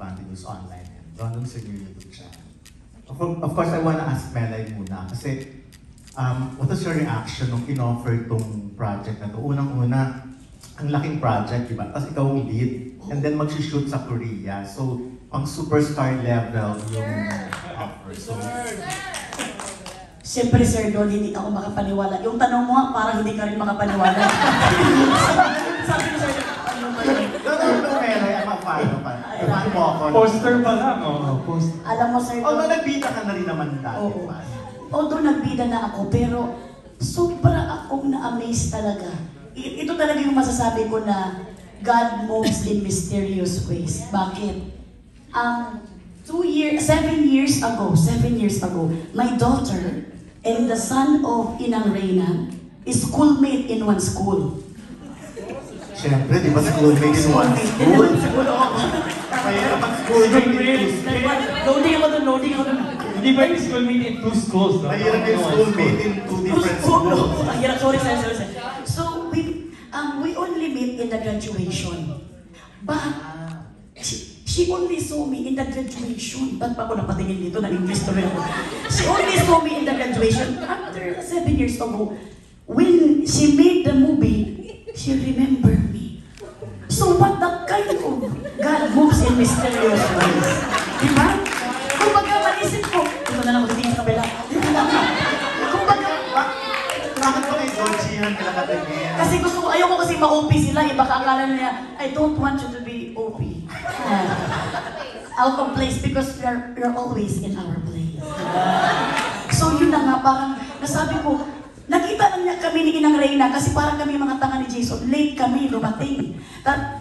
Bandi News Online and Rondon sa YouTube channel. Of course, I wanna ask Melay muna kasi what was your reaction nung in-offer itong project na to? Unang-una, ang laking project, di ba? Tapos ikaw ang lead and then mag-shoot sa Korea. So, pang superstar level yung offer. So, siyempre, Sir Don, hindi ako makapaniwala. Yung tanong mo, parang hindi ka rin makapaniwala. Sabi ko, Sir Don, ano ba yun? no, Melay, paano pa? Paano mo ako? Poster pa lang, poster. Alam mo, Sir Don. Although nagbita ka na rin naman dati. Oo. Although nagbida na ako, pero sobra akong na-amaze talaga. Ito talaga yung masasabi ko na God moves in mysterious ways. Bakit? 7 years ago, my daughter and the son of Inang Reyna is schoolmate in one school. Siyempre, di ba schoolmate in one school? Kaya naman schoolmate in two schools. Loading ako doon. Hindi ba yung schoolmate in two schools? Mahirap yung schoolmate in two different schools. Sorry. So, we only meet in the graduation. But, she only saw me in the graduation. Ba't pa ako napatingin dito? Na-English to rin ako. She only saw me in the graduation after 7 years ago. When she made the movie, she remembered me. So what the kind of God moves in mysterious ways? Diba? Kung baga manisip ko, ito na lang ako sa kabila. Kung baga, Bakit ba kay Georgian ka nakatingin? kasi gusto ko, ayoko kasi ma-OP sila. Baka akala nila, I don't want you to be OP. Out of place because you're always in our place. So yun na nga, parang nasabi ko, nakita lang niya kami ni Inang Reyna kasi parang kami mga tanga ni Jason, late kami lumating.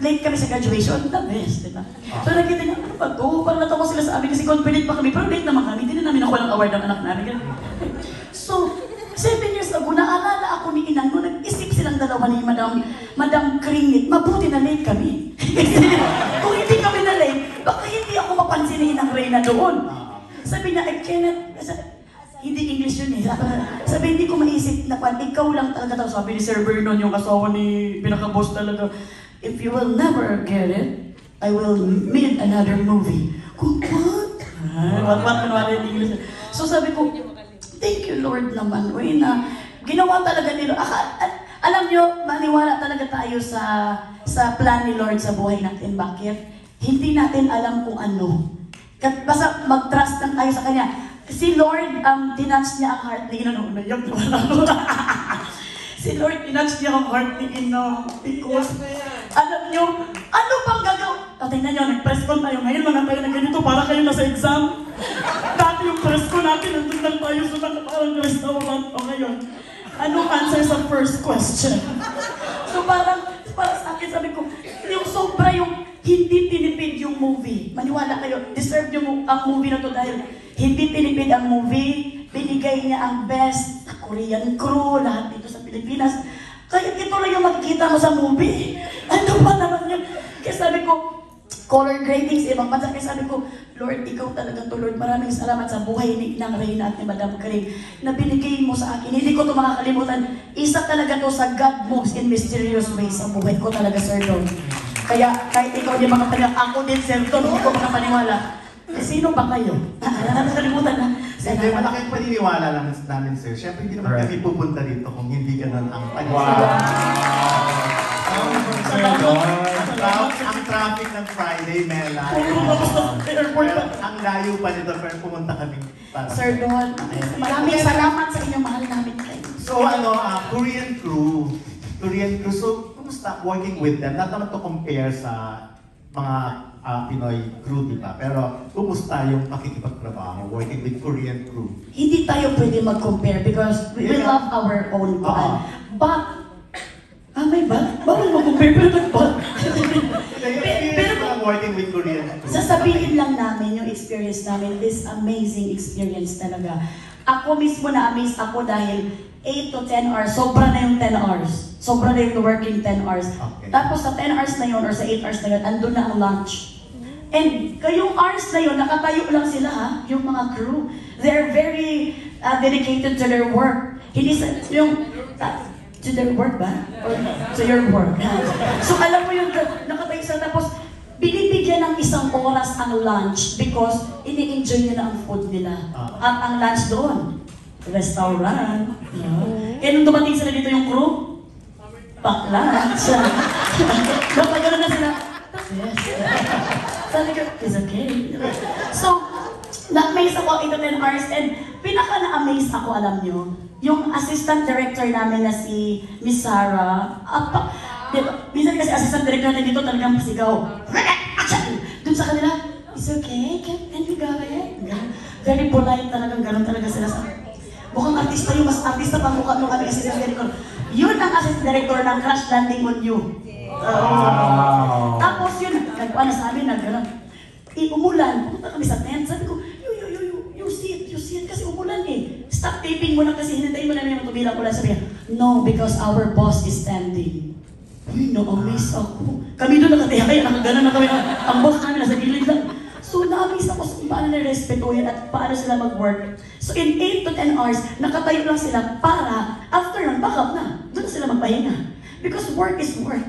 Late kami sa graduation, the best, diba? So nakita niya, ano ba to? Parang natawa sila sa amin kasi confident pa kami, pero late naman kami, hindi na namin nakuha ng award ng anak namin. So, 7 years ago, naalala ako ni Inang, nung nag-isip silang dalawa ni Madam Kringit, mabuti na late kami. Kung hindi kami na late, baka hindi ako mapansin ni Inang Reyna doon. Sabi niya, I cannot, hindi English yun eh. Sabi, hindi ko maisip na ikaw lang talaga. Sabi ni Sir Vernon, yung asawa ni pinaka-boss talaga, if you will never get it, I will make another movie. Kung what in English. So sabi ko, thank you Lord naman, na ginawa talaga nila. Alam nyo, maniwala talaga tayo sa plan ni Lord sa buhay natin. Bakit? Hindi natin alam kung ano. Basta mag-trust lang tayo sa Kanya. Si Lord, tinouch niya ang heart ni Ino. Si Lord, tinouch niya ang heart ni Ino. Because, alam nyo, ano bang gagawin? Tingnan nyo, nag-press con tayo. Ngayon mga tayo na ganito para kayo nasa exam. Dati yung press con natin, nandun lang tayo sa parang restaurant. O ngayon, anong answer sa first question? So parang sa akin, sabi ko, yung sobra yung hindi tinipid yung movie. Maniwala kayo, deserve yung ang movie na to dahil hindi tinipid ang movie, binigay niya ang best Korean crew, lahat dito sa Pilipinas. Kaya ito lang yung makikita mo sa movie. Ano ba naman yun? Kaya sabi ko, color gradings, ibang bansa. Kaya sabi ko, Lord, ikaw talaga to, Lord. Maraming salamat sa buhay ni Inang Reyna at ni Madam Kring na binigay mo sa akin. Hindi ko ito makakalimutan. Isa talaga to sa God moves in mysterious ways sa buhay ko talaga, Sir Don. Kaya kahit ikaw di makapaniwala, ako din, Sir Don, hindi ko makapaniwala. Sino ba kayo? Nakalimutan na. Hindi, malaking paniniwala lang namin, sir. Siyempre, hindi naman kami pupunta dito kung hindi ganun ang paniniwala. Ang traffic ng Friday, Mela. Ang layo pa nito, pero pumunta kami para. Sir Don, maraming salamat sa inyo, mahal namin kayo. So, Korean crew. So, kumusta working with them? Not naman to compare sa mga Pinoy crew, di ba? Pero, kumusta yung pakikipagtrabaho, working with Korean crew? Hindi tayo pwede mag-compare because we love our own band. But, may band? Bawal mag-compare, pero nag-band. Pero working with Korean crew. Sasabihin lang namin yung experience namin, this amazing experience talaga. Ako mismo na-amaze ako dahil 8 to 10 hours, sobra na yung 10 hours. Sobra na yung working 10 hours. Okay. Tapos sa 10 hours na yun or sa 8 hours na yun, andun na ang lunch. And kayong hours na yun, nakatayo lang sila ha, yung mga crew. They're very dedicated to their work. Hindi sa, yung, to their work ba? Or to your work? So alam mo yung nakatayo sila, tapos binibigyan binibigyan ng 1 oras ang lunch because ini-enjoy nila ang food nila. At ang lunch doon, restaurant. Kaya nung dumating sila dito yung crew, pack lunch. Kapag gano'n na sila, yes. Sabi ko, it's okay. So, na-amaze ako 8 to 10 hours and pinaka-na-amaze ako, alam nyo, yung assistant director namin na si Miss Sarah, minsan kasi assistant director natin dito talagang pasigaw. Action! Dun sa kanila, it's okay, can you go ahead? Very polite talagang gano'n talaga sila sa... Mukhang artista yung mas artista pa mukha nung aming assistant director. Yun ang assistant director ng Crash Landing on You. Tapos yun, nagpaano sa amin, gano'n. Umulan, pumunta kami sa tent, sabi ko, you see it kasi umulan eh. Stop taping mo na kasi hinintayin mo namin yung tubilang ulan. Sabi niya, no, because our boss is standing. Uy, na-amaze ako. Kami doon nakatihaya, nakagana na kami, ang boss namin nasa gilid lang. So, na-amaze ako kung paano na-respetuhin at paano sila mag-work. So, in 8 to 10 hours, nakatayo lang sila para, after nun, backup na. Doon na sila magpahinga. Because work is work.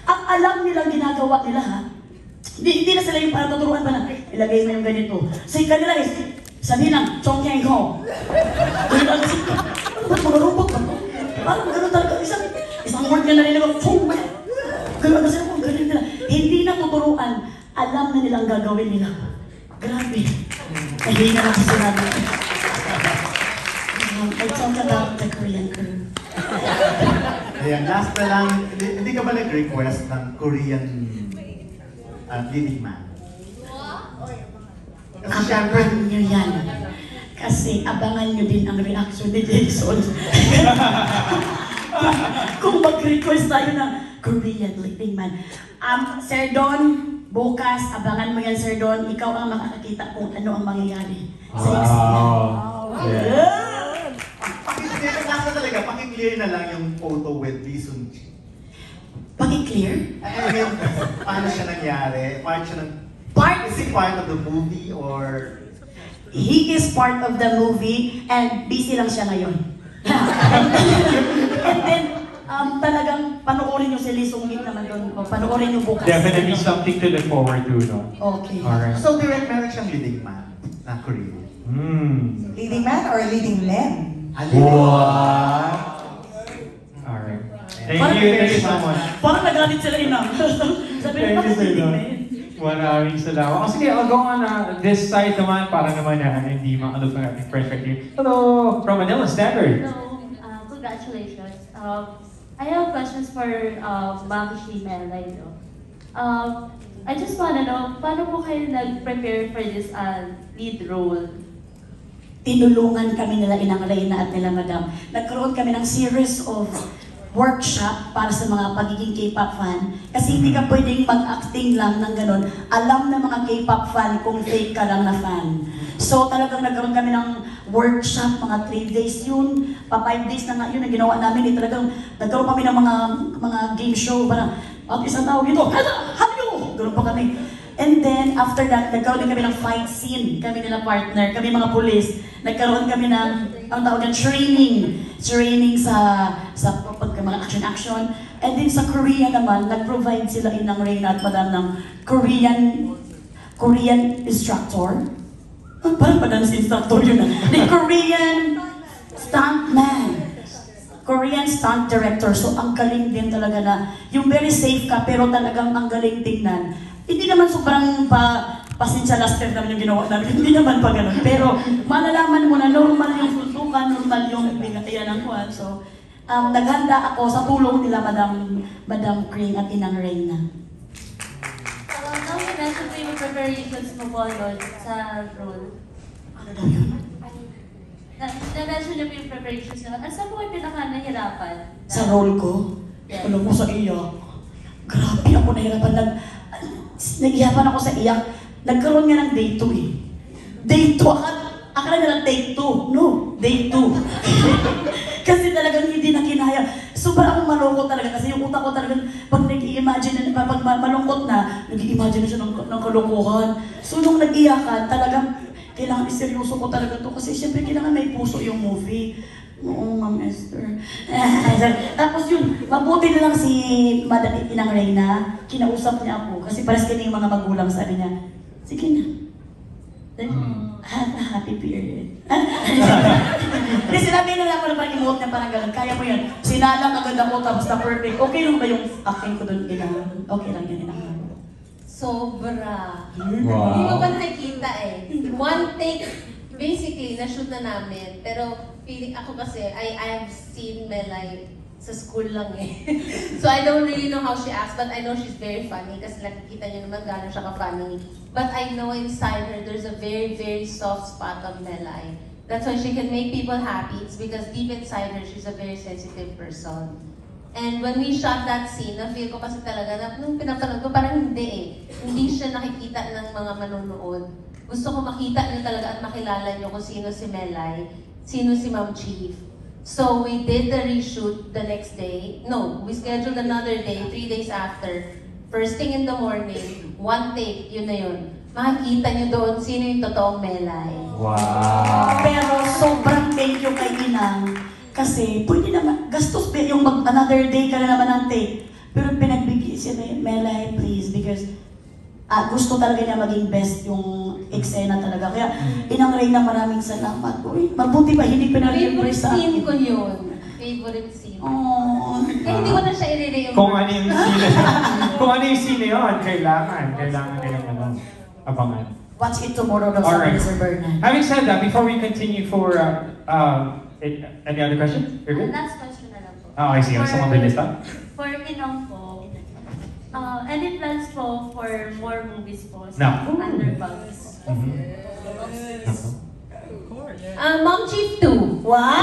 Ang alam nilang ginagawa nila, ha? Hindi na sila yung parang tuturuan pa na, ilagay mo yung ganito. Sa kanila is, sabihin lang, chong keng ko. Kaya lang kasi, ano ba't mag-robot ka po? Parang gano'n talaga, isang word nga na rin ako, chong keng. Gano'n kasi ako, gano'n nila. Hindi na tuturuan, alam na nilang gagawin nila. Grabe. Nahinga na kasi sinabi. I talk about the Korean crew. Ayan, last na lang, hindi ka ba nag-request ng Korean leading man? Kasi syempre, Abangan nyo yan. Kasi abangan nyo din ang reaction ni Jason. Kung mag-request tayo na Korean leading man. Sir Don, bukas, abangan mo yan, Sir Don. Ikaw ang makakakita kung ano ang mangyayari sa Paki-clear na lang yung photo with Lee Sun-ji. Paki-clear? I mean, paano siya nangyari? Is he part of the movie or... He is part of the movie and busy lang siya ngayon. And then, talagang panoorin nyo si Lee Sung-gin naman doon. O, panoorin nyo bukas. Definitely something to look forward to, no? Okay. Alright. So, direct meron siyang leading man na Korean. Leading man or leading men? Wow! Alright. Thank you so much. Parang nagalit sila inang. Sabi Thank na, you, bakit sir. hindi? Maraming salamat. Oh, sige, I'll go on this side naman para naman hindi makalog ng ating perfect here. Hello, from Manila Standard. Hello, congratulations. I have questions for Ma'am Shimel. I just want to know, paano po kayo nag-prepare for this lead role? Tinulungan kami nila Inang Reyna at nila Madam. Nagkaroon kami ng series of workshop para sa mga pagiging K-pop fan. Kasi hindi ka pwedeng mag-acting lang ng ganun. Alam ng mga K-pop fan kung fake ka lang na fan. So talagang nagkaroon kami ng workshop, mga 3 days yun, pa 5 days na nga yun ang ginawa namin. Talagang nagkaroon kami ng mga game show, parang, at isang tawag ito, hayo! Ganun pa kami. And then, after that, nagkaroon din kami ng fight scene. Kami nila partner, kami mga pulis. Nagkaroon kami ng, ang tawag ng training. Training sa mga action-action. And then sa Korea naman, nag-provide sila Inang Reyna at Madam ng Korean instructor. Parang pa-dance instructor yun ah. The Korean stuntman. Korean stunt director. So, ang galing din talaga na, yung very safe ka, pero talagang ang galing tingnan. Hindi naman sobrang pasensya last time namin yung ginawa namin. Hindi naman pa ganun. Pero malalaman mo na normal yung suntukan, normal yung bigatian ng kuwan. So, naghanda ako sa tulong nila Madam Crane at Inang Reyna. Now, na-mention po yung preparations mo po sa role. Ano daw yun? Na-mention niyo po yung preparations nyo. Ano saan po kayo pinaka-nahirapan? Sa role ko? Yes. Alam mo sa iyak. Grabe ako nahirapan. Nag-ihapan ako sa iyak. Nagkaroon nga ng day 2 eh. Day 2. Akala nila day 2. No, day 2. Kasi talagang hindi na kinaya. Sobrang akong malungkot talaga kasi yung utak ko talagang pag nag-i-imagine, pag malungkot na, nag-i-imagine na siya ng kalungkuhan. So nung nag-iyakan, talagang kailangan iseryoso ko talaga to kasi syempre kailangan may puso yung movie. Oo, Ma'am Esther. Tapos yun, mabuti na lang si Madam Inang Reyna, kinausap niya ako. Kasi pares kami yung mga magulang, sabi niya, sige na. Have a happy period. Kasi sinabi na lang ako na parang emote na parang gano'n, kaya mo yan. Sinalang agad ako, tapos na perfect. Okay lang ba yung acting ko doon? Okay lang yan, Inang. Sobra. Wow. Hindi mo ba nakikita eh? One take, basically, na-shoot na namin. Pero feeling ako kasi, I have seen Melay sa school lang eh. So I don't really know how she acts, but I know she's very funny kasi nakikita niyo naman gano'n siya ka-funny. But I know inside her, there's a very, very soft spot of Melay. That's why she can make people happy. It's because deep inside her, she's a very sensitive person. And when we shot that scene, na-feel ko kasi talaga na nung pinapanood ko, parang hindi eh. Hindi siya nakikita ng mga manonood. Gusto ko makita niyo talaga at makilala niyo kung sino si Melay, sino si Ma'am Chief. So we did the reshoot the next day. No, we scheduled another day, 3 days after. First thing in the morning, one take, yun na yun. Makikita niyo doon sino yung totoong Melay. Wow. Pero sobrang thank you kay Inang. Kasi pwede naman, gastos yung another day ka na naman ang take. Pero pinagbigay siya na Melay, please, because gusto talaga niya maging best yung eksena talaga. Kaya Inang Reyna, maraming salamat. Uy, mabuti ba hindi Favorite pinag-reimburse sa scene akin? ko yun. Favorite scene. Oh. Eh, hindi ko na siya i-reimburse. Kung ano yung scene, kung ano yung scene yun, kailangan nilang abangan. Watch it tomorrow daw sa Alright. Sir Bernard. Having said that, before we continue for any other question? You're good? Last question na lang po. Oh, I see. Gusto mo bilis pa? For Inong po, any plans po for more movies po No. sa Underbugs? Mom Chief 2. Wow!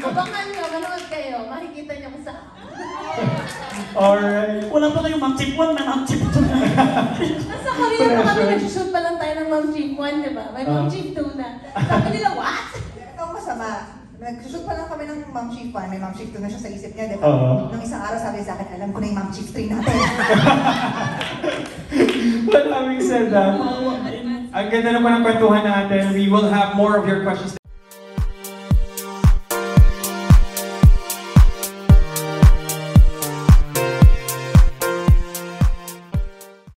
Abangan nyo, manood kayo. Makikita nyo kung saan. Alright. Wala pa kayong Ma'am Chip 1, may Ma'am Chip 2 na. Nasa Korea pa kami nag-shoot pa lang tayo ng Mom Chief 1, di ba? May Mom Chief 2 na. Sabi nila, what? Ito ang masama. Nag-shoot pa lang kami ng Ma'am Chief 1. May Ma'am Chief 2 na siya sa isip niya, di ba? Nung isang araw sabi sa akin, alam ko na yung Ma'am Chief 3 natin. But having said that, ang ganda naman ng kwentuhan natin. We will have more of your questions